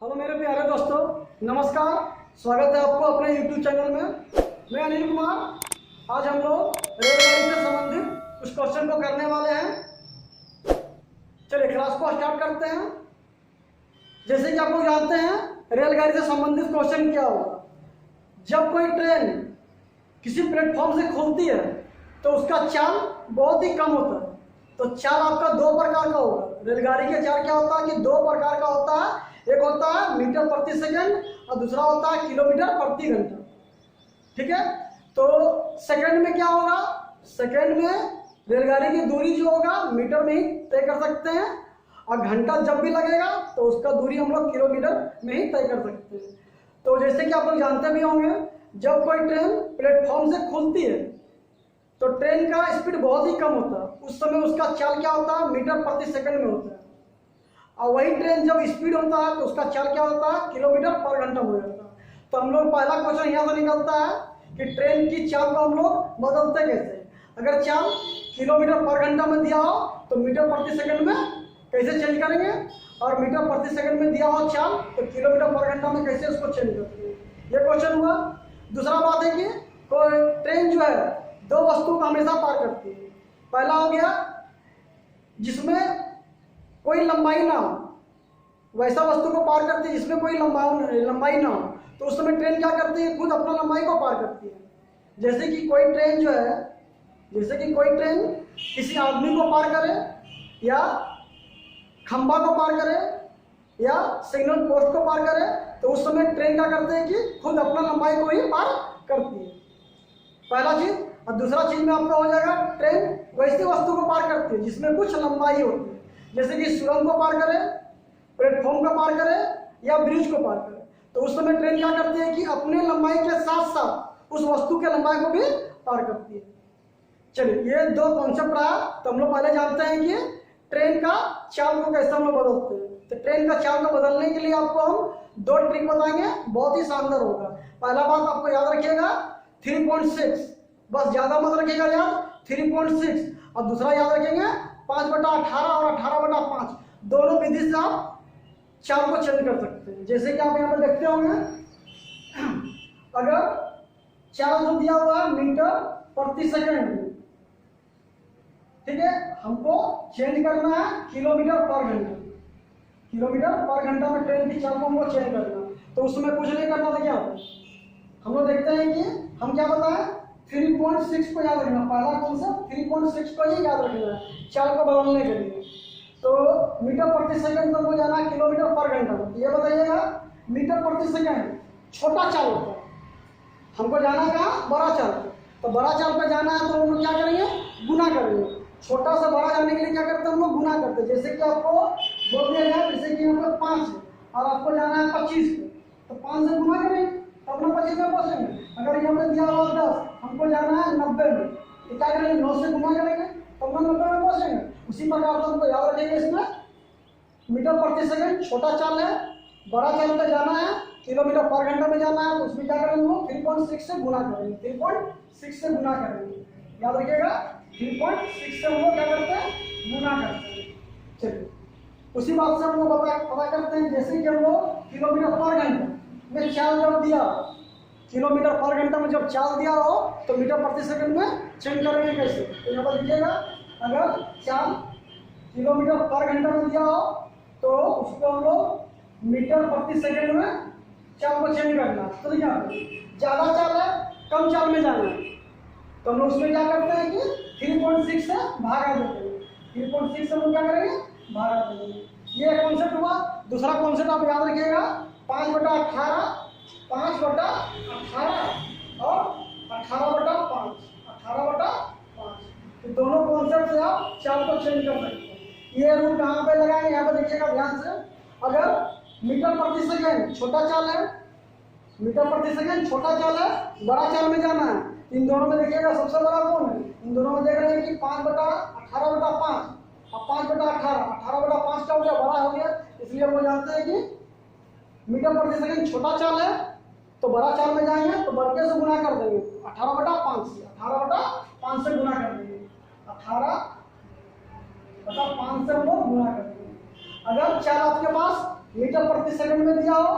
Hello मेरे प्यारे दोस्तों, नमस्कार। स्वागत है आपको अपने YouTube चैनल में। मैं अनिल कुमार। आज हम लोग रेलगाड़ी से संबंधित कुछ क्वेश्चन को करने वाले हैं। चलिए क्लास को स्टार्ट करते हैं। जैसे कि आप लोग जानते हैं, रेलगाड़ी से संबंधित क्वेश्चन क्या होगा। जब कोई ट्रेन किसी प्लेटफॉर्म से खुलती है तो उसका चाल बहुत ही कम होता है। तो चाल आपका दो प्रकार का होगा। रेलगाड़ी के चाल क्या होता है कि दो प्रकार का होता है। एक होता है मीटर प्रति सेकंड और दूसरा होता है किलोमीटर प्रति घंटा। ठीक है, तो सेकंड में क्या होगा, सेकंड में रेलगाड़ी की दूरी जो होगा मीटर में ही तय कर सकते हैं, और घंटा जब भी लगेगा तो उसका दूरी हम लोग किलोमीटर में ही तय कर सकते हैं। तो जैसे कि आप लोग जानते भी होंगे, जब कोई ट्रेन प्लेटफॉर्म से खुलती है तो ट्रेन का स्पीड बहुत ही कम होता है। उस समय उसका चाल क्या होता है, मीटर प्रति सेकंड में होता है। और वही ट्रेन जब स्पीड होता है तो उसका चाल क्या होता है, किलोमीटर पर घंटा हो जाता है। तो हम लोग पहला क्वेश्चन यहाँ से निकलता है कि ट्रेन की चाल को हम लोग बदलते कैसे। अगर चाल किलोमीटर पर घंटा में दिया हो तो मीटर प्रति सेकंड में कैसे चेंज करेंगे, और मीटर प्रति सेकंड में दिया हो चाल तो किलोमीटर पर घंटा में कैसे उसको चेंज करते हैं। ये क्वेश्चन हुआ। दूसरा बात है कि कोई ट्रेन जो है दो वस्तु को हमेशा पार करती है। पहला हो गया जिसमें कोई लंबाई ना हो, वैसा वस्तु को पार करती है जिसमें कोई लंबाई ना हो, तो उस समय ट्रेन क्या करती है, खुद अपना लंबाई को पार करती है। जैसे कि कोई ट्रेन जो है, जैसे कि कोई ट्रेन किसी आदमी को पार करे, या खंभा को पार करे, या सिग्नल पोस्ट को पार करे, तो उस समय ट्रेन क्या करते हैं कि खुद अपना लंबाई को ही पार करती है। पहला चीज। और दूसरा चीज में आपका हो जाएगा, ट्रेन वैसी वस्तु को पार करती है जिसमें कुछ लंबाई होती है। जैसे कि सुरंग को पार करे, प्लेटफॉर्म को पार करे, या ब्रिज को पार करे, तो उस समय ट्रेन क्या करती है कि अपने लंबाई के साथ साथ उस वस्तु के लंबाई को भी पार करती है। चलिए, ये दो कॉन्सेप्ट रहा। तो हम लोग पहले जानते हैं कि ट्रेन का चाल को कैसे हम लोग बदलते हैं। तो ट्रेन का चाल को बदलने के लिए आपको हम दो ट्रिक बताएंगे, बहुत ही शानदार होगा। पहला बात आपको याद रखिएगा 3.6, बस ज्यादा मत रखिएगा याद, 3.6। और दूसरा याद रखेंगे 5/18 और 18/5। दोनों विधि से आप चाल को चेंज कर सकते हैं। जैसे कि आप यहाँ पर देखते होंगे, अगर चाल जो दिया हुआ है मीटर प्रति सेकंड में, ठीक है, हमको चेंज करना है किलोमीटर पर घंटा। किलोमीटर पर घंटा में ट्रेन की चाल को हमको चेंज करना है। तो उसमें कुछ नहीं करना था। क्या हम लोग देखते हैं कि हम क्या बताएं, 3.6 को याद रखना। पहला कॉन्सेप्ट 3.6 को ही याद रखना है चाल को बदलने के लिए। तो मीटर प्रति सेकंड तक हो जाना है किलोमीटर पर घंटा में। ये बताइएगा, मीटर प्रति सेकंड छोटा चाल होता है, हमको जाना है कहाँ, बड़ा चाल पे। तो बड़ा चाल पे जाना है तो हम लोग क्या करेंगे, गुना करेंगे। छोटा से बड़ा जाने के लिए क्या करते हैं, हम लोग गुना करते हैं। जैसे कि आपको बोल दिया जाए, जैसे कि यहाँ पर 5 है और आपको जाना है 25 पे, तो 5 से गुना करेंगे तो अपना 25 में पहुँचेंगे। अगर यहाँ पे दिया हुआ 10, हमको जाना है 90 में, तो क्या करेंगे, 9 से गुना करेंगे तो अपना 90 में पहुँचेंगे। उसी प्रकार से हमको याद रखेंगे, इसमें मीटर प्रति सेकंड छोटा चाल है, बड़ा चाल पे जाना है किलोमीटर पर घंटा में जाना है, तो उसमें क्या करेंगे, वो 3.6 से गुना करेंगे। 3.6 से गुना करेंगे, याद रखिएगा 3.6 से हम लोग क्या करते हैं, गुना करते हैं। चलिए, उसी बात से हम लोग पता करते हैं। जैसे कि हम लोग किलोमीटर पर घंटा में चाल जब दिया, किलोमीटर पर घंटा में जब चाल दिया हो तो मीटर प्रति सेकंड में चेंज करेंगे कैसे। तो यहाँ पर लिखिएगा, अगर चाल किलोमीटर पर घंटा में दिया हो तो उसको हम लोग मीटर प्रति सेकंड में चाल को चेंज करना। तो देखिए, ज़्यादा चाल है, कम चाल में जाना है, तो हम लोग उसमें क्या करते हैं कि 3.6 से भागा देते हैं। 3.6 से हम लोग क्या करेंगे, भागा देंगे। ये कॉन्सेप्ट हुआ। दूसरा कॉन्सेप्ट आप याद रखिएगा, 5/18, 5/18 और 18/5, 18/5। तो दोनों कॉन्सेप्ट से आप चाल को चेंज कर सकते हैं। ये रूल कहाँ पे लगाएंगे, यहाँ पे देखिएगा ध्यान से। अगर मीटर प्रति सेकंड छोटा चाल है, मीटर प्रति सेकंड छोटा चाल है, बड़ा चाल में जाना है, इन दोनों में देखिएगा सबसे बड़ा कौन है। इन दोनों में देख रहे हैं कि 5/18/5 और 5/18, 18/5 का हो गया, बड़ा हो गया। इसलिए हम लोग जानते हैं कि मीटर प्रति सेकंड छोटा चाल है, तो बड़ा चाल में जाएंगे तो बड़के से गुना कर देंगे 18/5 से, 18/5 से गुना कर देंगे, 18/5 से हम लोग गुना कर देंगे। अगर चाल आपके पास मीटर प्रति सेकंड में दिया हो,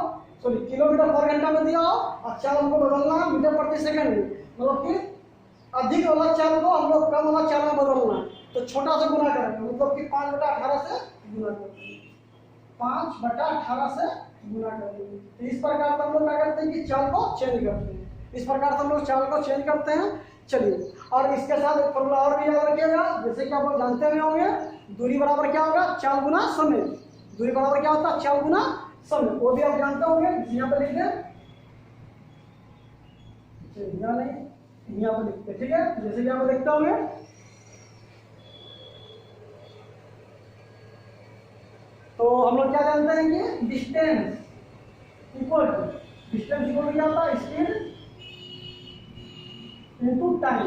सॉरी किलोमीटर पर घंटा में दिया हो, और चाल हमको बदलना है मीटर प्रति सेकंड में, मतलब कि अधिक वाला चाल को हम लोग कम वाला चाल में बदलना है। तो छोटा से गुना करेंगे, मतलब कि 5/18 से गुना करेंगे, 5/18 से गुना करेंगे। तो इस प्रकार से हम लोग क्या करते हैं कि चाल को चेंज करते हैं, इस प्रकार से हम लोग चाल को चेंज करते हैं। चलिए, और इसके साथ एक फॉर्मूला और भी याद रखिएगा, जैसे कि आप लोग जानते हुए होंगे, दूरी बराबर क्या होगा, चाल गुना समय। दूरी बराबर क्या होता है, चाल गुना समय, वो भी आप जानते होंगे। यहाँ पे लिख दें, यहाँ नहीं, यहाँ पे लिखते, ठीक है। जैसे कि आप देखते होंगे, तो हम लोग क्या जानते हैं कि डिस्टेंस इक्वल टू क्या होता है, speed into time,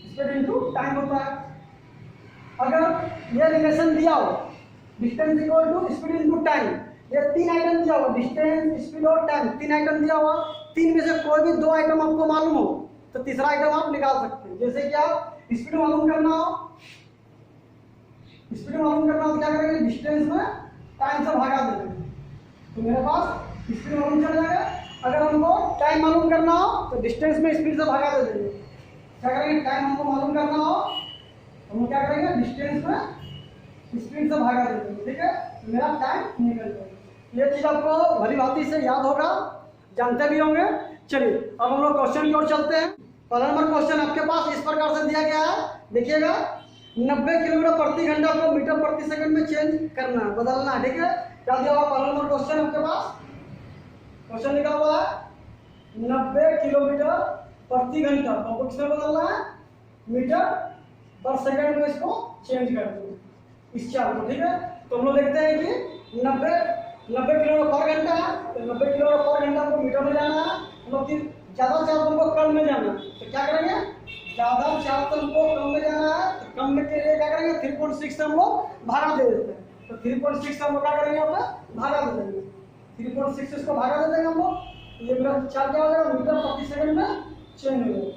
speed into time होता है। अगर ये रिलेशन दिया हो, distance equal to speed into time, ये 3 आइटम दिया हुआ, डिस्टेंस, स्पीड और टाइम, 3 आइटम दिया हुआ, 3 में से कोई भी 2 आइटम आपको मालूम हो तो तीसरा आइटम आप निकाल सकते हैं। जैसे कि आप स्पीड मालूम करना हो, स्पीड मालूम करना हो, क्या करेंगे, डिस्टेंस में टाइम से भागा देंगे, तो मेरे पास स्पीड मालूम चल जाएगा। अगर हमको टाइम मालूम करना हो तो डिस्टेंस में स्पीड से भागा दे देंगे। क्या करेंगे, टाइम हमको मालूम करना हो तो हम क्या करेंगे, डिस्टेंस में स्पीड से भागा दे देंगे, ठीक है, तो मेरा टाइम निकल जाएगा। ये चीज़ आपको भली भांति से याद होगा, जानते भी होंगे। चलिए, अब हम लोग क्वेश्चन की ओर चलते हैं। पहला नंबर क्वेश्चन आपके पास इस प्रकार से दिया गया है, देखिएगा, 90 किलोमीटर प्रति घंटा को मीटर प्रति सेकंड में चेंज करना है, बदलना है, ठीक है। क्या दिया हुआ, पहला नंबर क्वेश्चन आपके पास क्वेश्चन लिखा हुआ है 90 किलोमीटर प्रति घंटा को किसमें बदलना है, मीटर पर सेकंड में इसको चेंज कर देंगे, इस चाल को, ठीक है। तो हम लोग देखते हैं कि 90 किलोमीटर पर घंटा है, तो 90 किलोमीटर पर घंटा को मीटर में जाना है, मतलब कि ज़्यादा चाल हमको कम में जाना है, तो क्या करेंगे, ज़्यादा चाल तो हमको कम में जाना है, तो कम में के लिए क्या करेंगे, 3.6 से हम लोग भागा दे देते हैं। तो 3.6 से हम लोग क्या करेंगे, अपना भागा दे देंगे, 3.6 से इसको भागा दे देंगे हम लोग, ये मेरा चाल क्या हो जाएगा, मीटर प्रति सेकंड में चेंज हो जाएगा।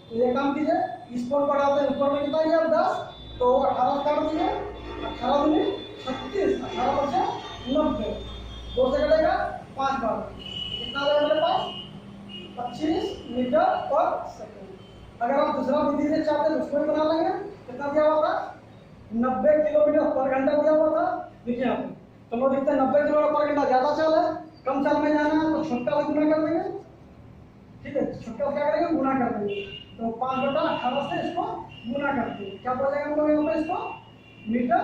तो ये काम कीजिए, इस पॉइंट पर आते हैं, ऊपर में कितना गया 10, तो 18 काट दीजिए, 18 दूनी 36, 18 बचे 90, 2 से कटेगा 5 बार, कितना आ जाएगा मेरे पास, 25 मीटर पर सेकंड। अगर आप दूसरा विधि से चाहते हैं उसको भी बना लेंगे। कितना दिया हुआ था, 90 किलोमीटर पर घंटा दिया हुआ था, देखिए आप, तो हम लोग देखते हैं 90 किलोमीटर पर घंटा ज़्यादा चाल है, कम चाल में जाना है, तो छोटा से गुना कर देंगे, ठीक है, छोटा क्या करेंगे, गुना कर देंगे, तो 5/18 से इसको गुना करते हैं, क्या बोल जाएगा हम लोग यहाँ पे, इसको मीटर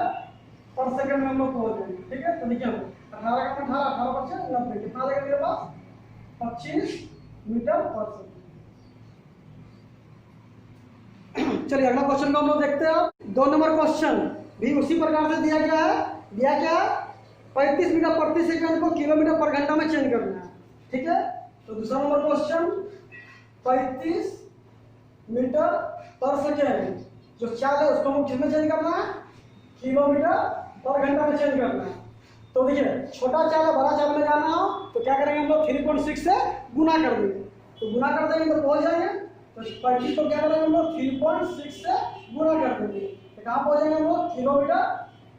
पर सेकंड में हम लोग बोल देंगे, ठीक है। तो देखिए 18 का 18 बचे 90, कितना आ जाएगा मेरे पास, 25 मीटर पर सेकंड। चलिए, अगला क्वेश्चन को हम लोग देखते हैं। 2 नंबर क्वेश्चन भी उसी प्रकार से दिया गया है, दिया क्या है, 35 मीटर प्रति सेकंड को किलोमीटर पर घंटा में चेंज करना है, ठीक है। तो दूसरा नंबर क्वेश्चन, 35 मीटर पर सेकंड जो चाल है उसको हम किस में चेंज करना है, किलोमीटर पर घंटा में चेंज करना है। तो देखिए, छोटा चाल है, बड़ा चाल में जाना हो तो क्या करेंगे हम लोग, 3.6 से गुना कर देंगे, तो गुना कर देंगे तो पहुंच जाएंगे, तो 35 को क्या करेंगे हम लोग, 3.6 से गुना कर देंगे, तो कहाँ पहुंच जाएंगे हम लोग, किलोमीटर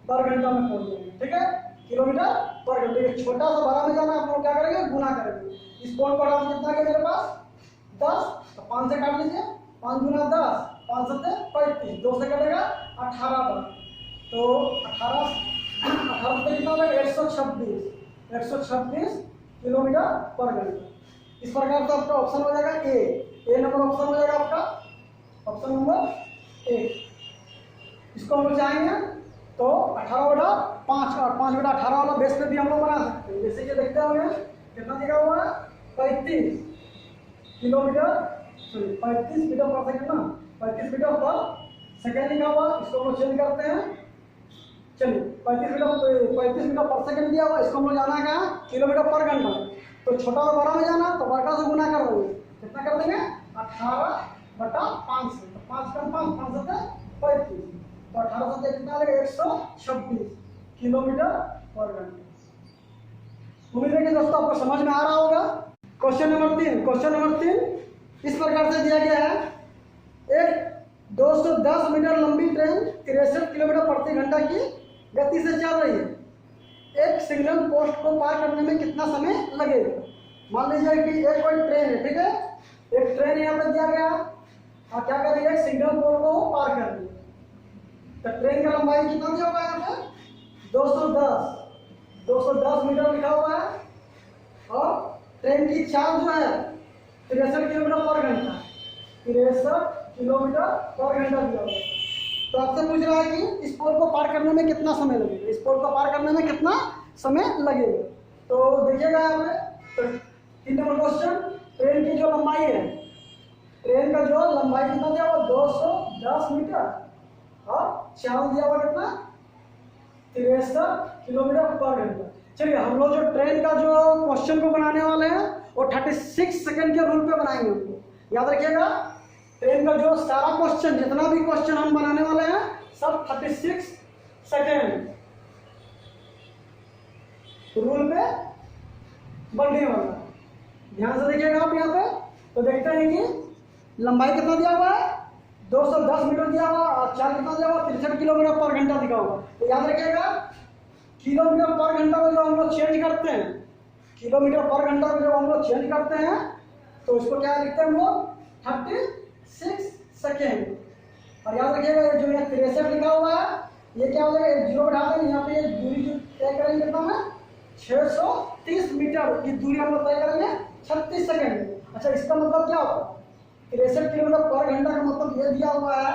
पर घंटा में पहुंच जाएंगे, ठीक है, किलोमीटर पर घंटे। छोटा सा बड़ा में जाना, हम लोग क्या करेंगे, गुना करेंगे। इस पॉइंट पर आप कितना है मेरे पास, 10, तो 5 से काट लीजिए, 5 गुना 10, 5 सत्ते 35, 2 से कटेगा 18 बार, तो 18 से कितना होगा, 126 किलोमीटर पर घंटा। इस प्रकार से आपका ऑप्शन हो जाएगा ए नंबर ऑप्शन हो जाएगा आपका, ऑप्शन नंबर 1। इसको हम लोग चाहेंगे तो 18/5 और 5/18 वाला बेस पे भी हम लोग बना सकते हैं। जैसे कि देखते होंगे कितना दिया हुआ है, 35 किलोमीटर, सॉरी 35 मीटर पर सेकंड ना, 35 मीटर पर सेकंड लिखा हुआ, इसको हम लोग चेंज करते हैं। चलिए, 35 मीटर पर सेकंड दिया हुआ, इसको हम लोग जाना है कहाँ, किलोमीटर पर घंटा, तो छोटा से बड़ा में जाना, तो बड़ा से गुना कर देंगे, कितना कर देंगे, 18/5 से, तो 5 कम 5, 5 सत्ते 35, तो 18 से कितना आ जाएगा, 126 किलोमीटर पर घंटा। उम्मीद है कि दोस्तों आपको समझ में आ रहा होगा। क्वेश्चन नंबर 3 इस प्रकार से दिया गया है, एक 210 मीटर लंबी ट्रेन 63 किलोमीटर प्रति घंटा की गति से चल रही है, एक सिग्नल पोस्ट को पार करने में कितना समय लगेगा। मान लीजिए कि एक कोई ट्रेन है, ठीक है, एक ट्रेन यहाँ पे दिया गया और क्या कर रही है, सिग्नल पोस्ट को पार कर रही है। तो ट्रेन का लंबाई कितना दिया हुआ है यहाँ पे, 210 मीटर लिखा हुआ है और ट्रेन की चाल जो है 63 किलोमीटर पर घंटा, 63 किलोमीटर पर घंटा दिया हुआ है। तो आपसे पूछ रहा है कि इस पोल को पार करने में कितना समय लगेगा, इस पोल को पार करने में कितना समय लगेगा। तो देखिएगा यहाँ पे, तो 3 नंबर क्वेश्चन, ट्रेन की जो लंबाई है, ट्रेन का जो लंबाई कितना दिया हुआ, 210 मीटर और चाल दिया हुआ कितना, 63 किलोमीटर पर घंटा। चलिए हम लोग जो ट्रेन का जो क्वेश्चन को बनाने वाले हैं वो 36 सेकंड के रूल पे बनाएंगे। हमको याद रखिएगा, ट्रेन का जो सारा क्वेश्चन, जितना भी क्वेश्चन हम बनाने वाले हैं सब 36 सेकंड रूल पे बनने वाला है। ध्यान से देखिएगा आप यहाँ पे। तो देखते हैं कि लंबाई कितना दिया हुआ है, 210 मीटर दिया हुआ और चाल कितना दिया हुआ, 63 किलोमीटर पर घंटा दिया हुआ। तो याद रखिएगा, किलोमीटर पर घंटा को जब हम लोग चेंज करते हैं, किलोमीटर पर घंटा को जब हम लोग चेंज करते हैं तो इसको क्या लिखते हैं हम लोग, 36 सेकेंड। और याद रखिएगा ये जो यहाँ 63 लिखा हुआ है, ये क्या हो जाएगा, जीरो बढ़ा देंगे, यहाँ पे ये दूरी जो तय करेंगे कितना है, 630 मीटर की दूरी हम लोग तय करेंगे 36 सेकेंड। अच्छा, इसका मतलब क्या होगा, 63 किलोमीटर पर घंटा का मतलब ये दिया हुआ है,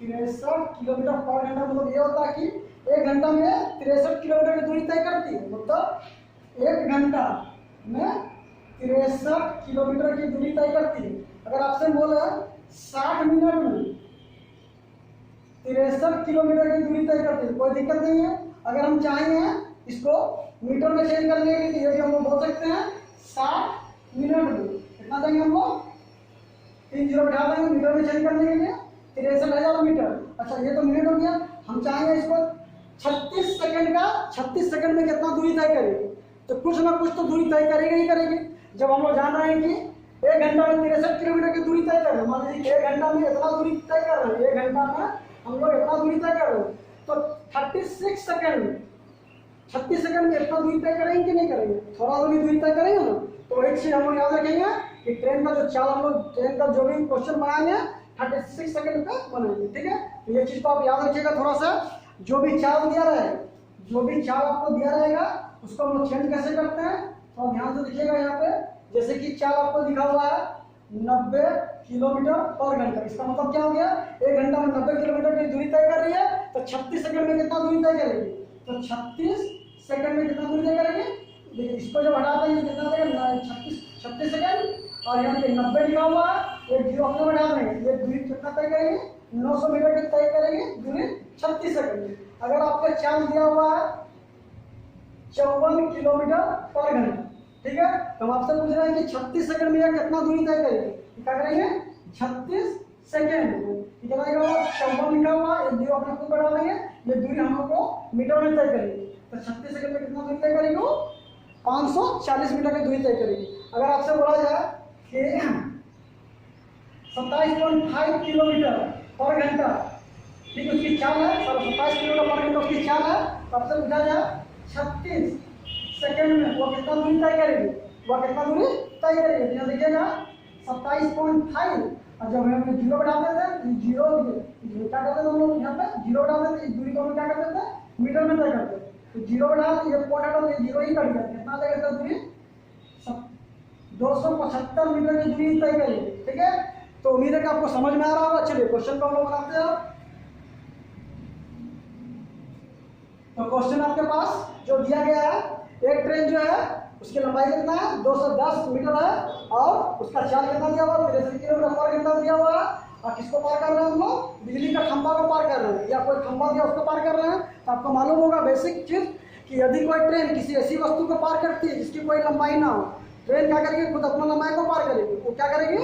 63 किलोमीटर पर घंटा मतलब ये होता है कि 1 घंटा में 63 किलोमीटर की दूरी तय करती है। मतलब 1 घंटा में 63 किलोमीटर की दूरी तय करती है। अगर आपसे बोले 60 मिनट में 63 किलोमीटर की दूरी तय करती है, कोई दिक्कत नहीं है। अगर हम चाहेंगे इसको मीटर में चेंज करने के लिए, ये हम लोग बोल सकते हैं 60 मिनट में कितना देंगे हम लोग, 3 जीरो बैठा देंगे मीटर में चेंज करने के लिए, 63,000 मीटर। अच्छा, ये तो मिनट हो गया। हम चाहेंगे इसको 36 सेकंड का, 36 सेकंड में कितना दूरी तय करेगी, तो कुछ ना कुछ तो दूरी तय करेगी ही करेगी। जब हम लोग जान रहे हैं कि 1 घंटा में 63 किलोमीटर की दूरी तय कर रहे हैं, मान लीजिए 1 घंटा में इतना दूरी तय कर रहे हैं, 1 घंटा में हम लोग इतना दूरी तय कर रहे हैं, तो 36 सेकंड, 36 सेकंड में इतना दूरी तय करेंगे कि नहीं करेंगे, थोड़ा दूरी तय करेंगे ना। तो एक चीज हम लोग याद रखेंगे कि ट्रेन का जो चाल, हम लोग ट्रेन का जो भी क्वेश्चन बनाएंगे 36 सेकंड पे बनाएंगे, ठीक है। तो ये चीज को आप याद रखिएगा थोड़ा सा। जो भी चाल दिया रहे, जो भी चाल आपको दिया रहेगा उसको हम लोग चेंज कैसे करते हैं, तो ध्यान से देखिएगा यहाँ पे। जैसे कि चाल आपको लिखा हुआ है 90 किलोमीटर पर घंटा, इसका मतलब क्या हो गया, 1 घंटा में 90 किलोमीटर की दूरी तय कर रही है, तो 36 सेकंड में कितना दूरी तय करेगी, तो 36 सेकंड में कितना दूरी तय करेगी। देखिए इसको जब हटा देंगे कितना देगा, 36 सेकंड और यहाँ पे 90 लिखा हुआ है, ये जीरो अपने बढ़ा देंगे, ये दूरी कितना तय करेगी, 900 मीटर की तय करेगी दूरी 36 सेकंड। अगर आपका चाल दिया हुआ है 54 किलोमीटर पर घंटा, ठीक है, तो हम आपसे पूछ रहे हैं कि 36 सेकंड में यह कितना दूरी तय करेगी, क्या करेंगे 36 सेकंड, कितना लिखा हुआ 54 लिखा हुआ, ये जीरो अपने खुद बढ़ा देंगे, ये दूरी हम लोग को मीटर में तय करेगी। तो 36 सेकंड में कितना दूरी तय करेगी, 540 मीटर की दूरी तय करेगी। अगर आपसे बोला जाए कि 27.5 किलोमीटर पर घंटा, ठीक, उसकी चाल है 27 किलोमीटर पर घंटा उसकी चाल है, तो आपसे पूछा जाए 36 सेकंड में वो कितना दूरी तय करेगी, वो कितना दूरी तय करेगी। यहाँ देखिएगा 27.5 और जब हम जीरो बढ़ा देते हैं, जीरो क्या करते हैं हम लोग, यहाँ पे जीरो बढ़ा देते हैं, इस दूरी को हम क्या कर देते हैं, मीटर में तय करते हैं। तो जीरो बढ़ा देते, ये पॉइंट हटा देते, जीरो ही कट गया, कितना तय करता दूरी, 275 मीटर की दूरी तय करेगी, ठीक है। तो उम्मीद है कि आपको समझ में आ रहा होगा। चलिए क्वेश्चन को हम लोग बनाते हैं। तो क्वेश्चन आपके पास जो दिया गया है, एक ट्रेन जो है उसकी लंबाई कितना है, 210 मीटर है और उसका चाल कितना दिया हुआ, 63 किलोमीटर पर घंटा दिया हुआ है। और किसको पार कर रहे हैं हम लोग, बिजली का खंभा को पार कर रहे हैं, या कोई खंभा दिया उसको पार कर रहे हैं। तो आपको मालूम होगा बेसिक चीज कि यदि कोई ट्रेन किसी ऐसी वस्तु को पार करती है जिसकी कोई लंबाई ना हो, ट्रेन क्या करेगी, खुद अपना लंबाई को पार करेगी। वो क्या करेगी,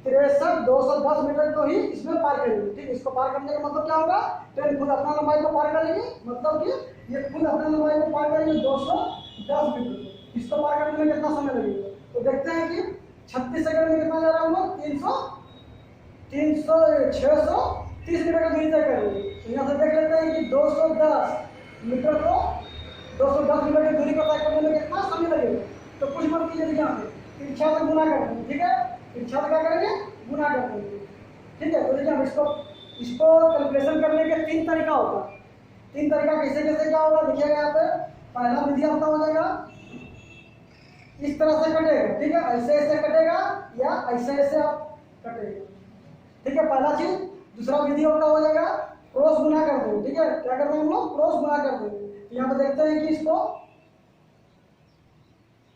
210 मीटर को ही इसमें पार करेगी, ठीक। इसको पार करने का मतलब क्या होगा, ट्रेन खुद अपना लंबाई को पार करेगी, मतलब कि ये खुद अपना लंबाई को पार करेगी 210 मीटर। इसको पार करने में कितना समय लगेगा, तो देखते हैं कि 36 सेकंड में कितना जा रहा है हम लोग, 630 मीटर की दूरी तय करेंगे। तो यहाँ से देख लेते हैं कि 210 मीटर को 210 मीटर की दूरी को तय करने में कितना समय लगेगा? तो कुछ मत कीजिए, यहाँ पे तिरछा से गुना कर देंगे, ठीक है, तिरछा से क्या करेंगे, गुना कर देंगे, ठीक है। तो देखिए हम इसको कैलकुलेशन करने के 3 तरीका होता है। 3 तरीका कैसे कैसे क्या होगा देखिएगा यहाँ पे। पहला विधि आपका हो जाएगा इस तरह से कटेगा, ठीक है, ऐसे ऐसे कटेगा या ऐसे ऐसे आप कटेगा, ठीक है, पहला चीज। दूसरा विधि आपका हो जाएगा क्रॉस गुना कर देंगे, ठीक है, क्या करते हैं हम लोग, क्रॉस गुना कर देंगे। तो यहाँ पे देखते हैं कि इसको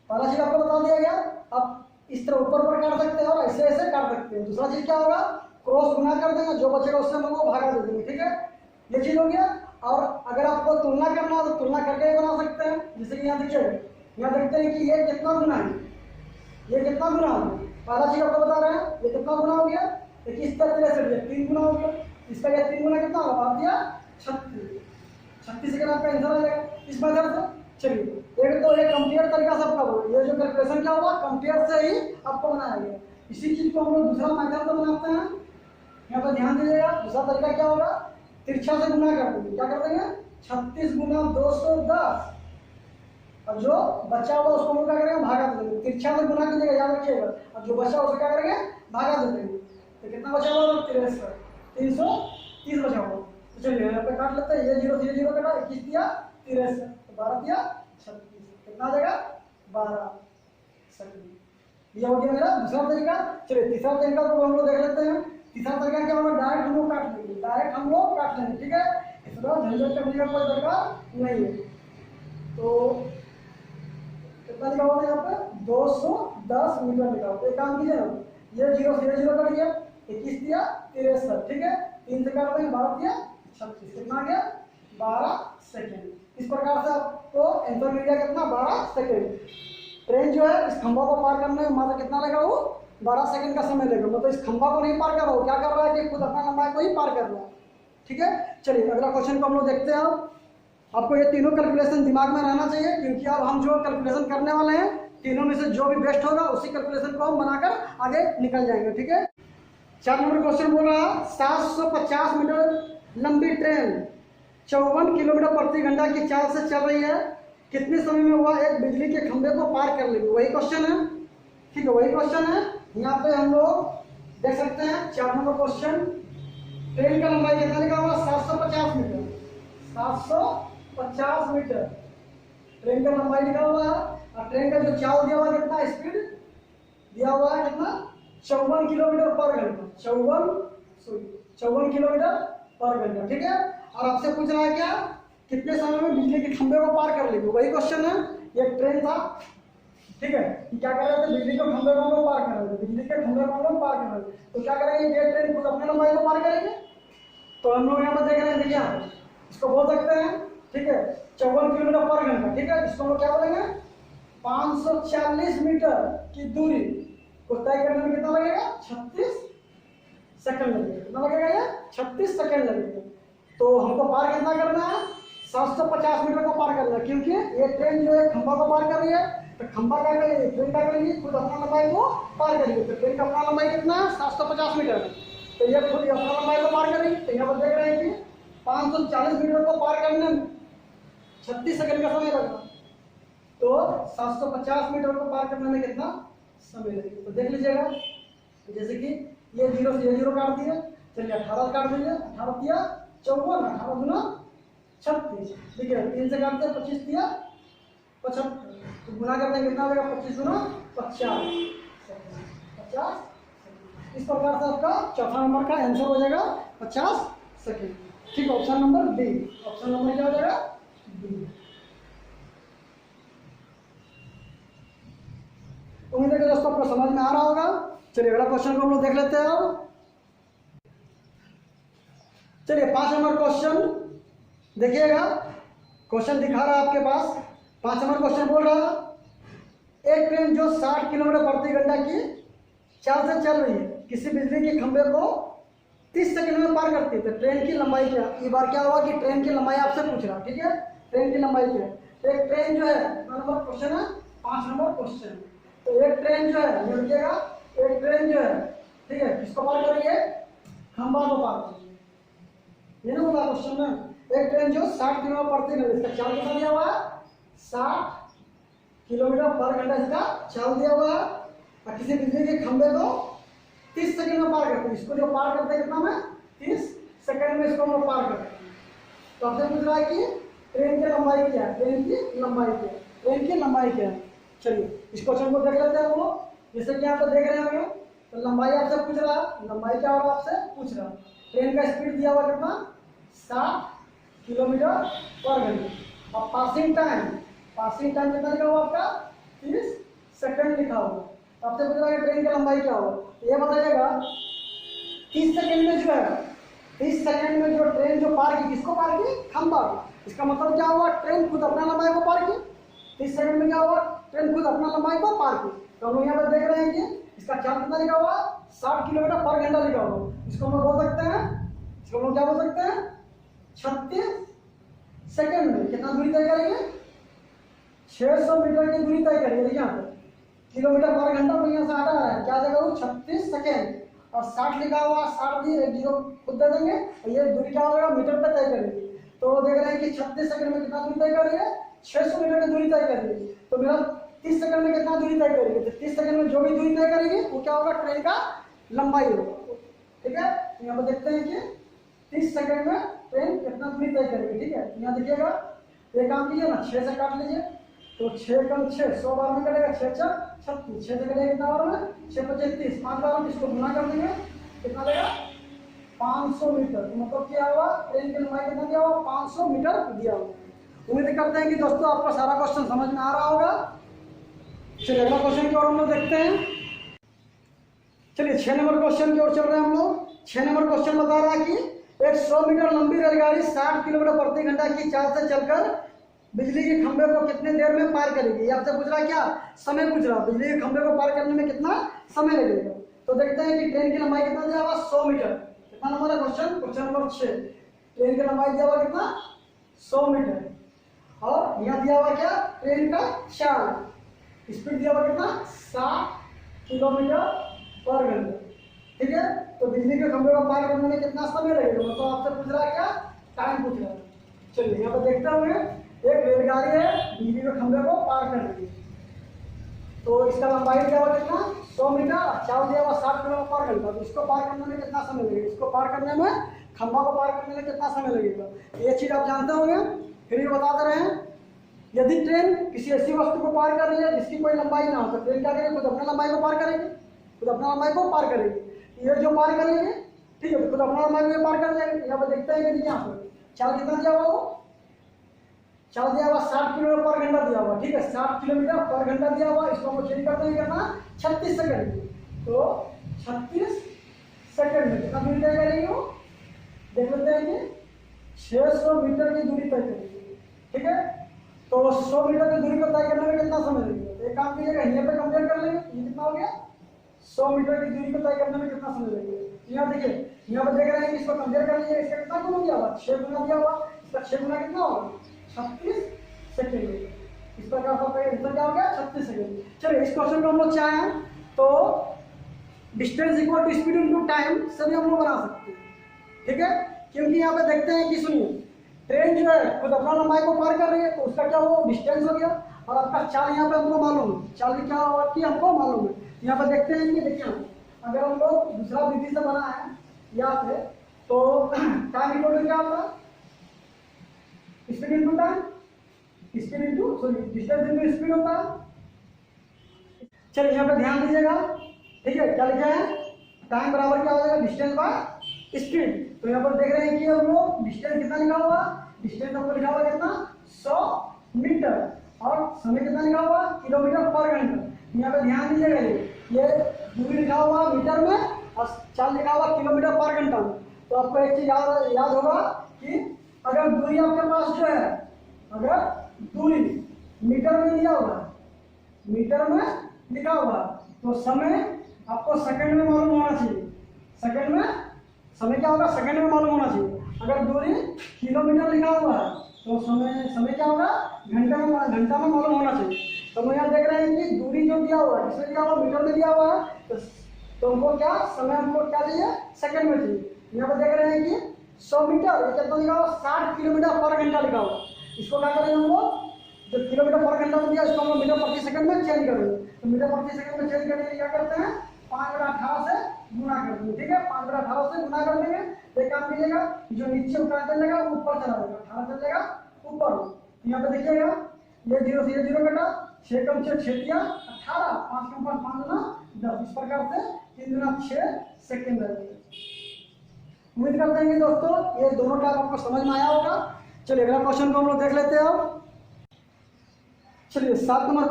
पहला चीज आपको बता दिया गया, आप इस तरह ऊपर ऊपर काट सकते हैं और ऐसे ऐसे काट सकते हैं। दूसरा चीज क्या होगा, क्रॉस गुना कर देंगे, जो बचेगा उससे हम लोग भागा दे देंगे, ठीक है, ये चीज हो गया। और अगर आपको तुलना करना हो तो तुलना करके ही बना सकते हैं। जैसे कि यहाँ देखिए, यहाँ देखते हैं कि ये कितना गुना है, ये कितना गुना है। पहला चीज आपको बता रहे हैं ये कितना गुना हो गया, देखिए इसका 3 गुना हो गया, इसका ये 3 गुना कितना होगा, आप दिया 36 सेकंड आपका आंसर आ जाएगा इस मेथड से। चलिए एक तो ये कंपेयर तरीका से आपका बोलो, ये जो कैलकुलेशन क्या होगा कंपेयर से ही आपको बनाया गया। इसी चीज को हम लोग दूसरा मेथड से बनाते हैं, यहाँ पर ध्यान दीजिएगा। दूसरा तरीका क्या होगा, तिरछा से गुना कर देंगे, क्या कर देंगे, 36 गुना 210, और जो बचा हुआ उसको हम क्या करेंगे, भागा दे देंगे। तिरछा से गुना कीजिएगा, याद रखिएगा, और जो बचा उसको क्या करेंगे, भागा दे देंगे। तो कितना बचा हुआ, 330 बचा हुआ। तो चलिए यहाँ पे काट लेते हैं, ये 0 से 0 कटा, 21 दिया 63, तो 12 दिया 36, कितना आ जाएगा 12 सेकंड। ये हो गया मेरा दूसरा तरीका। चलिए तीसरा तरीका को हम लोग देख लेते हैं। तीसरा तरीका क्या होगा, डायरेक्ट हम लोग काट लेंगे, डायरेक्ट हम लोग काट लेंगे, ठीक है, इसका झंझट करने का कोई दरकार नहीं है। तो कितना लिखा हुआ है यहाँ पे, 210 मीटर लिखा हुआ। एक काम कीजिए ना, ये 0 से 0 कट गया, 21 दिया 63, ठीक है, 3 से काट देंगे, 12 दिया 36, कितना आ गया 12 सेकेंड। इस प्रकार से आपको आंसर मिल गया कितना, 12 सेकेंड। ट्रेन जो है इस खंभा को पार करने में मात्र कितना लगा, वो 12 सेकंड का समय लेगा। मतलब इस खंभा को नहीं पार कर रहा हो, क्या कर रहा है कि खुद अपना लंबाई को ही पार कर रहा है, ठीक है। चलिए अगला क्वेश्चन को हम लोग देखते हैं। आपको ये तीनों कैलकुलेशन दिमाग में रहना चाहिए, क्योंकि अब हम जो कैलकुलेशन करने वाले हैं तीनों में से जो भी बेस्ट होगा उसी कैलकुलेशन को हम बनाकर आगे निकल जाएंगे, ठीक है। 4 नंबर क्वेश्चन बोल रहा है 750 मीटर लंबी ट्रेन 54 किलोमीटर प्रति घंटा की चाल से चल रही है, कितने समय में वह एक बिजली के खंभे को पार कर लेगी। वही क्वेश्चन है, ठीक है, वही क्वेश्चन है। यहाँ पे हम लोग देख सकते हैं 4 नंबर क्वेश्चन, ट्रेन का लंबाई कितना लिखा हुआ, 750 मीटर, 750 मीटर ट्रेन का लंबाई लिखा हुआ है। और ट्रेन का जो चाल दिया हुआ है कितना, स्पीड दिया हुआ है कितना, 54 किलोमीटर पर घंटा, 54 किलोमीटर पर घंटा, ठीक है। और आपसे पूछ रहा है क्या, कितने समय में बिजली के खंभे को पार कर लेगी। वही क्वेश्चन है, ये ट्रेन था, ठीक है, क्या कर रहे थे, बिजली के खंभे को हम लोग पार कर रहे थे, बिजली के खंभे को हम लोग पार कर रहे थे। तो क्या करेंगे, ये ट्रेन खुद अपने लंबाई को पार करेंगे। तो हम लोग यहाँ पर देख रहे हैं, देखिए इसको बोल सकते हैं, ठीक है, 54 किलोमीटर पर घंटा, ठीक है, इसको हम लोग क्या बोलेंगे, 540 मीटर की दूरी को तय करने में कितना लगेगा, 36 सेकंड लगेगा। कितना लगेगा, ये 36 सेकंड लगेगा। तो हमको पार कितना करना है, 750 मीटर को पार करना है, क्योंकि ये ट्रेन जो है खंभा को पार कर रही है। तो खंभा क्या करेगी, ट्रेन क्या करेगी, खुद अपना लंबाई को पार करेगी। तो ट्रेन का अपना लंबाई कितना है, 750 मीटर है, तो ये खुद अपना लंबाई को पार करेगी। तो यहाँ पर देख रहे हैं कि 540 मीटर को पार करने में 36 सेकंड का समय लगेगा। तो 750 मीटर को पार करने में कितना समय लगेगा, तो देख लीजिएगा। जैसे कि ये 0 से 0 काट दिया, चलिए 18 काट दीजिए, 18 दिया 54, 18 गुना 36, ठीक है, 3 से काटते हैं, 25 दिया 75, तो गुना करते हैं कितना होगा, 25 गुना 50। इस प्रकार से आपका चौथा नंबर का आंसर हो जाएगा 50 सेकेंड, ठीक है। Option number B, option number क्या हो जाएगा, बी। उम्मीद है कि दोस्तों आपको समझ में आ रहा होगा। चलिए अगला क्वेश्चन को हम लोग देख लेते हैं। अब चलिए 5 नंबर क्वेश्चन देखिएगा, क्वेश्चन दिखा रहा है आपके पास। 5 नंबर क्वेश्चन बोल रहा है एक ट्रेन जो 60 किलोमीटर प्रति घंटा की चाल से चल रही है, किसी बिजली के खंभे को 30 सेकंड में पार करती है, तो ट्रेन की लंबाई क्या। इस बार क्या हुआ कि ट्रेन की लंबाई आपसे पूछ रहा, ठीक है, ट्रेन की लंबाई क्या है। एक ट्रेन जो है, नंबर क्वेश्चन है 5 नंबर क्वेश्चन। तो एक ट्रेन जो है, ये लिखिएगा, एक ट्रेन जो है, ठीक है, किसको पार कर रही है, खंभा को पार कर रही है। ये ना बोला क्वेश्चन में, एक ट्रेन जो 60 किलोमीटर प्रति घंटे, इसका चाल कितना दिया हुआ है 60 किलोमीटर पर घंटा इसका चाल दिया हुआ है। और किसी बिजली के खंभे को 30 सेकंड में पार करते हैं। इसको जो पार करते हैं कितना में 30 सेकंड में इसको हम लोग पार करते हैं। तो आपसे पूछ रहा है कि ट्रेन की लंबाई क्या है, ट्रेन की लंबाई क्या है, ट्रेन की लंबाई क्या है। चलिए इस क्वेश्चन को देख लेते हैं हम लोग। जैसे कि आप देख रहे होंगे तो लंबाई आपसे पूछ रहा है, लंबाई क्या होगा आपसे पूछ रहा है। ट्रेन का स्पीड दिया हुआ कितना 60 किलोमीटर पर घंटा। और पासिंग टाइम कितना लिखा हुआ आपका 30 सेकंड लिखा हुआ। आपसे पूछ रहा है ट्रेन की लंबाई क्या होगा। ये बताइएगा 30 सेकंड में जो है 30 सेकंड में जो ट्रेन जो पार की, किसको पार की, खंभा को। इसका मतलब क्या हुआ, ट्रेन खुद अपना लंबाई को पार की। 30 सेकंड में क्या हुआ, ट्रेन खुद अपना लंबाई को पार की। तो हम यहाँ पर देख रहे हैं कि इसका चाल कितना लिखा हुआ 60 किलोमीटर पर घंटा लिखा हुआ। इसको हम लोग बोल सकते हैं, इसको हम लोग क्या बोल सकते हैं 36 सेकंड में कितना दूरी तय करेंगे, 600 मीटर की दूरी तय करेंगे। देखिए यहाँ पर किलोमीटर पर घंटा को यहाँ से हटा रहा है, क्या जगह वो 36 सेकंड और 60 लिखा हुआ, 60 भी एक जीरो खुद दे देंगे और ये दूरी क्या होगा मीटर पे तय करेंगे। तो देख रहे हैं कि 36 सेकंड में कितना दूरी तय करेंगे, 600 मीटर की दूरी तय करेंगे। तो मेरा 30 सेकंड में कितना दूरी तय करेंगे, तो 30 सेकंड में जो भी दूरी तय करेंगे वो क्या होगा, ट्रेन का लंबाई होगा। ठीक है, यहाँ पर देखते हैं कि 30 सेकंड में ट्रेन कितना दूरी तय करेगी। ठीक है, यहाँ देखिएगा एक काम कीजिए ना, 6 से काट लीजिए। तो 6 कम 6 100 बार में करेगा, 6 36, 6 से करेगा कितना बार में 6 25 30, 5 बार में इसको गुना कर देंगे कितना देगा 500 मीटर। तो मतलब क्या हुआ, ट्रेन की लंबाई कितना दिया हुआ 500 मीटर दिया हुआ। उम्मीद करते हैं कि दोस्तों आपको सारा क्वेश्चन समझ में आ रहा होगा। चलिए अगला क्वेश्चन की ओर हम लोग देखते हैं। चलिए 6 नंबर क्वेश्चन की ओर चल रहे हैं हम लोग। 6 नंबर क्वेश्चन बता रहा है कि एक 100 मीटर लंबी रेलगाड़ी 60 किलोमीटर प्रति घंटा की चाल से चलकर बिजली के खंभे को कितने देर में पार करेगी। ये आपसे पूछ रहा है, क्या समय पूछ रहा है, बिजली के खंभे को पार करने में कितना समय लगेगा। तो देखते हैं कि ट्रेन की लंबाई कितना दिया हुआ 100 मीटर। कितना नंबर है क्वेश्चन नंबर 6। ट्रेन की लंबाई दिया हुआ कितना 100 मीटर और यहाँ दिया हुआ क्या, ट्रेन का चाल स्पीड दिया हुआ कितना 60 किलोमीटर पर घंटा। ठीक है, तो बिजली के खंभे को पार करने में कितना समय लगेगा, मतलब आपसे पूछ रहा है क्या, टाइम पूछ रहा है। चलिए यहाँ पर देखते हुए एक रेलगाड़ी है बिजली के खंभे को पार कर रही है। तो इसका लंबाई दिया हुआ कितना 100 मीटर, चाल दिया हुआ 60 किलोमीटर पर घंटा। तो इसको पार करने में कितना समय लगेगा, इसको पार करने में, खंभा को पार करने में कितना समय लगेगा, ये चीज आप जानते होंगे। फिर ये बता दे रहे हैं, यदि ट्रेन किसी ऐसी वस्तु को पार कर रही है जिसकी कोई लंबाई ना हो, तो ट्रेन क्या करेगी, खुद अपना लंबाई को पार करेगी, खुद अपना लंबाई को पार करेगी। ये जो पार करेगी, ठीक है, खुद अपना लंबाई को पार कर जाएगी। यहाँ पर देखते हैं कि यहाँ पर चाल कितना दिया हुआ, वो चाल दिया हुआ 60 किलोमीटर पर घंटा दिया हुआ। ठीक है, 60 किलोमीटर पर घंटा दिया हुआ। इसको हम चेंज करते हैं कितना 36 सेकंड। तो 36 सेकंड में कितना दूरी तय करेंगे, वो देख लेते हैं कि 600 मीटर की दूरी तय करेंगे। ठीक है, तो 100 मीटर की दूरी को तय करने में कितना समय लगेगा। तो एक काम कीजिएगा, यहाँ पे कंपेयर कर लेंगे, ये कितना हो गया 100 मीटर की दूरी को तय करने में कितना समय लगेगा। यहाँ देखिए, यहाँ पर देख रहे हैं कि इसको कंपेयर कर लीजिए, इसका कितना गुना दिया हुआ 6 गुना दिया हुआ, इसका 6 गुना कितना होगा 36 सेकेंड। इस प्रकार का आंसर क्या हो गया 36 सेकेंड। चलिए इस क्वेश्चन को हम लोग चाहें तो distance equal to speed into time से भी हम लोग बना सकते हैं। ठीक है, क्योंकि यहाँ पे देखते हैं कि सुनिए, ट्रेन जो है खुद अपना लंबाई को पार कर रही है, तो उसका क्या वो डिस्टेंस हो गया। और आपका चाल यहाँ पे हमको मालूम है, चाल की क्या होती है हमको मालूम है। यहाँ पे देखते हैं कि देखिए, अगर हम लोग दूसरा विधि से बना है यहाँ पे, तो टाइम इक्वल टू क्या होगा, speed into time, speed into sorry distance into speed होता है। चलिए यहाँ पे ध्यान दीजिएगा। ठीक है, क्या लिखा है, टाइम बराबर क्या हो जाएगा डिस्टेंस बाय स्पीड। तो यहाँ पर देख रहे हैं कि हम लोग डिस्टेंस कितना लिखा हुआ, डिस्टेंस हमको लिखा हुआ कितना 100 मीटर और समय कितना लिखा हुआ किलोमीटर पर घंटा। यहाँ पे ध्यान दीजिएगा, ये दूरी लिखा हुआ मीटर में और चाल लिखा हुआ किलोमीटर पर घंटा में। तो आपको एक चीज याद होगा कि अगर दूरी आपके पास जो है, अगर दूरी मीटर में दिया हुआ, मीटर में लिखा हुआ, तो समय आपको सेकंड में मालूम होना चाहिए। सेकंड में समय क्या होगा, सेकंड में मालूम होना चाहिए। अगर दूरी किलोमीटर लिखा हुआ है तो समय क्या होगा घंटा में मालूम होना चाहिए। तो हम यहाँ देख रहे हैं कि दूरी जो दिया हुआ है, किसमें दिया हुआ, मीटर में दिया हुआ है, तो हमको क्या समय हमको क्या चाहिए सेकंड में चाहिए। यहाँ पर देख रहे हैं कि 100 मीटर ये कितना लिखा हुआ 60 किलोमीटर पर घंटा लिखा हुआ। इसको क्या करेंगे हम लोग जो किलोमीटर पर घंटा में दिया उसको हम लोग मीटर प्रति सेकंड में चेंज करेंगे। तो मीटर प्रति सेकंड में चेंज करने के लिए क्या करते हैं, 5/18 से गुना कर देंगे। ठीक है, 5/18 से गुना कर देंगे, एक काम कीजिएगा, जो नीचे उतना चलेगा वो ऊपर चला जाएगा, 18 चलेगा ऊपर। यहाँ पे देखिएगा ये 0 से ये 0 कटा, 6 कम 6 6 दिया 18, 5 कम 5 5 गुना 10, इस प्रकार से 3 गुना 6 सेकंड रहेगा। उम्मीद करते हैं कि दोस्तों ये दोनों टाइप आपको समझ में आया होगा। चलिए अगला क्वेश्चन को हम लोग देख लेते हैं। अब चलिए 7 नंबर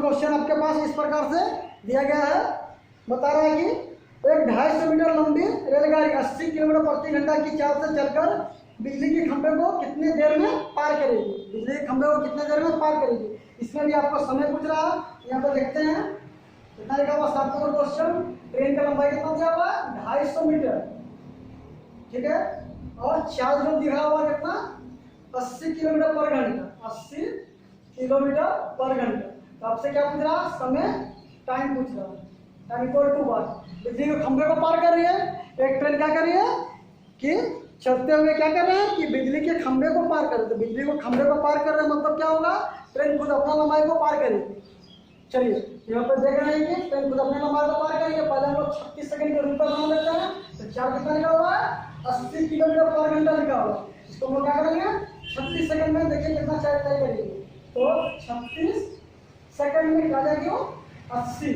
क्वेश्चन आपके पास इस प्रकार से दिया गया है। बता रहा है कि एक 250 मीटर लंबी रेलगाड़ी 80 किलोमीटर प्रति घंटा की चाल से चलकर बिजली के खंभे को कितने देर में पार करेगी, बिजली के खंभे को कितने देर में पार करेगी। इसमें भी आपको समय पूछ रहा है। यहाँ पर देखते हैं कितना लिखा हुआ 7 नंबर क्वेश्चन। ट्रेन का लंबाई कितना दिया हुआ है, 250 मीटर। ठीक है, और चार्ज जो दिखा हुआ कितना, 80 किलोमीटर पर घंटा, 80 किलोमीटर पर घंटा। तो आपसे क्या पूछ रहा है, समय टाइम पूछ रहा है। टाइम इक्वल टू व्हाट, बिजली के खंभे को पार कर रही है। एक ट्रेन क्या कर रही है कि चलते हुए क्या कर रहे हैं कि बिजली के खंभे को पार कर रहे हैं। तो बिजली को खंभे को पार कर रहे हैं मतलब क्या होगा, ट्रेन खुद अपना लंबाई को पार करेगी। चलिए यहाँ पर देख रहे हैं कि ट्रेन खुद अपने लंबाई को पार करेंगे। पहले हम लोग 36 सेकंड के रूप में मान लेते हैं। तो चार कितना लिखा हुआ है, 80 किलोमीटर पर घंटा लिखा हुआ है। इसको हम लोग क्या करेंगे, 36 सेकंड में देखिए कितना चार्ज तय करेंगे। तो 36 सेकंड में क्या जाएगी वो 80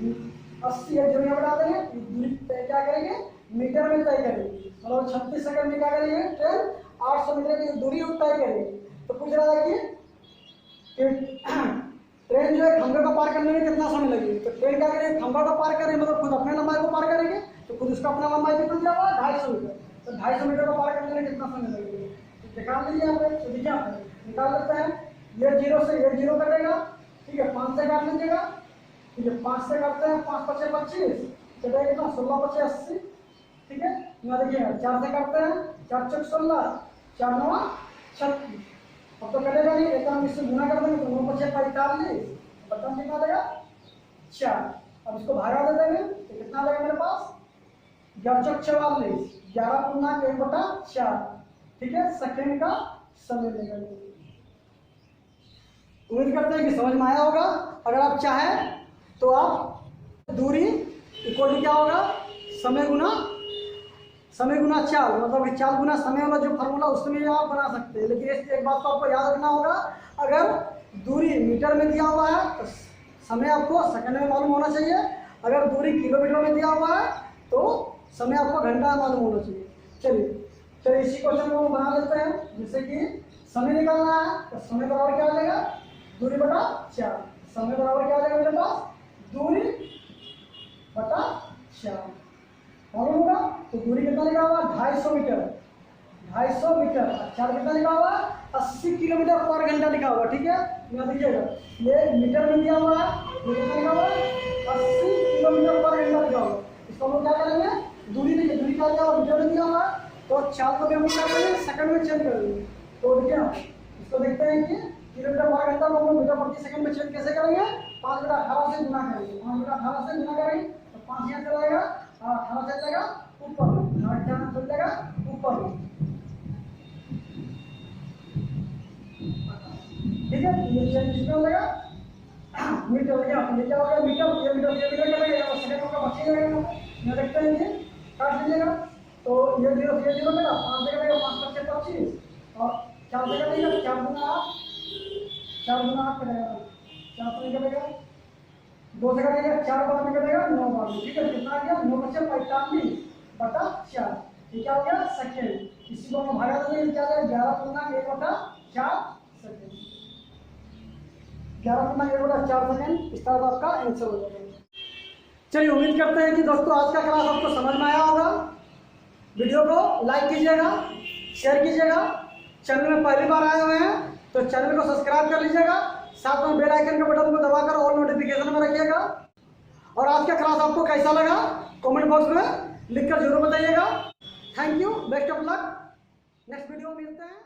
एक जो बता देंगे, दूरी क्या करेंगे, मीटर में तय करेंगे। मतलब 36 सेकंड में क्या करेंगे, ट्रेन 800 मीटर की दूरी तय करेगी। तो पूछ रहा है कि ट्रेन जो है खंभे को पार करने में कितना समय लगेगा। तो ट्रेन क्या करेगी, खंभा को पार करेगी मतलब खुद अपने लंबाई को पार करेंगे। तो खुद उसका अपना लंबाई कितना दिया हुआ है, 250 मीटर। तो 250 मीटर को पार करने में कितना समय लगेगा, तो निकाल लीजिए यहाँ पे। तो देखिए यहाँ पे निकाल लेते हैं। ये 0 से ये 0 कटेगा। ठीक है, 5 से काट लीजिएगा। ठीक है, 5 से काटते हैं, 5 5 25 चलेगा कितना, 16 5 80। ठीक है, यहाँ देखिएगा 4 से काटते हैं, 4 चौक 16, 4 9 36। अब तो कटेगा नहीं, एक हम इससे गुना कर देंगे तो 9 5 45, बटन कितना देगा 4। अब इसको भागा दे देंगे तो कितना लगेगा मेरे पास, 11 चौक 44, 11 पूर्णांक 1/4। ठीक है, सेकेंड का समय लेगा। उम्मीद करते हैं कि समझ में आया होगा। अगर आप चाहें तो आप दूरी इक्वल टू क्या होगा, समय गुना चाल, मतलब कि चाल गुना समय वाला जो फार्मूला उसमें आप बना सकते हैं। लेकिन एक बात को आपको याद रखना होगा, अगर दूरी मीटर में दिया हुआ है तो समय आपको सेकंड में मालूम होना चाहिए। अगर दूरी किलोमीटर में दिया हुआ है तो समय आपको घंटा में मालूम होना चाहिए। चलिए इसी क्वेश्चन को हम बना लेते हैं। जैसे कि समय निकालना है तो समय बराबर क्या आ जाएगा, दूरी बटा 4। समय बराबर क्या आ जाएगा मेरे पास, दूरी बटा 4 मालूम होगा। तो दूरी कितना लिखा हुआ, 250 मीटर, 250 मीटर। 4 कितना लिखा हुआ, 80 किलोमीटर पर घंटा लिखा हुआ। ठीक है, यहाँ देखिएगा ये मीटर में दिया हुआ है, ये कितना लिखा हुआ है, 80 किलोमीटर पर घंटा लिखा हुआ। इसको हम लोग क्या करेंगे, दूरी देखिए, दूरी क्या दिया हुआ, मीटर में दिया हुआ है। तो 4 को भी हम क्या करेंगे, सेकंड में चेंज कर देंगे। तो देखिए इसको देखते हैं कि किलोमीटर पर घंटा को हम लोग मीटर प्रति सेकंड में चेंज कैसे करेंगे, 5/18 से गुना करेंगे। 5/18 से गुना करेंगे तो 5 यहाँ चलेगा और 18 चलेगा ऊपर, 18 चलेगा ऊपर। ठीक है, ये चेंज कितना हो जाएगा, मीटर हो गया। ये क्या हो गया, मीटर, ये मीटर करेगा और सेकंड का बचेगा। यहाँ देखते हैं ये काट लीजिएगा। तो ये 0 से ये 0 करेगा, 5 से करेगा, 5 5 25 और 4 से करेगा, 4 गुना 8 करेगा, 4 से निकलेगा, 2 से कटेगा, 4 बाद निकलेगा, 9 बाद। ठीक है, कितना आ गया, 9 5 45 बटा 4। ये क्या हो गया, सेकेंड। इसी को हम भागा देंगे, क्या आ जाएगा, 11 पूर्णांक 1/4 सेकेंड। 11 पूर्णांक 1/4 सेकेंड। इस तरह आपका आंसर हो जाएगा। चलिए उम्मीद करते हैं कि दोस्तों आज का क्लास आपको समझ में आया होगा। वीडियो को लाइक कीजिएगा, शेयर कीजिएगा। चैनल में पहली बार आए हुए हैं तो चैनल को सब्सक्राइब कर लीजिएगा। साथ में बेल आइकन के बटन को दबाकर ऑल नोटिफिकेशन में रखिएगा। और आज का क्लास आपको कैसा लगा कमेंट बॉक्स में लिखकर जरूर बताइएगा। Thank you, best of luck. Next video में मिलते हैं।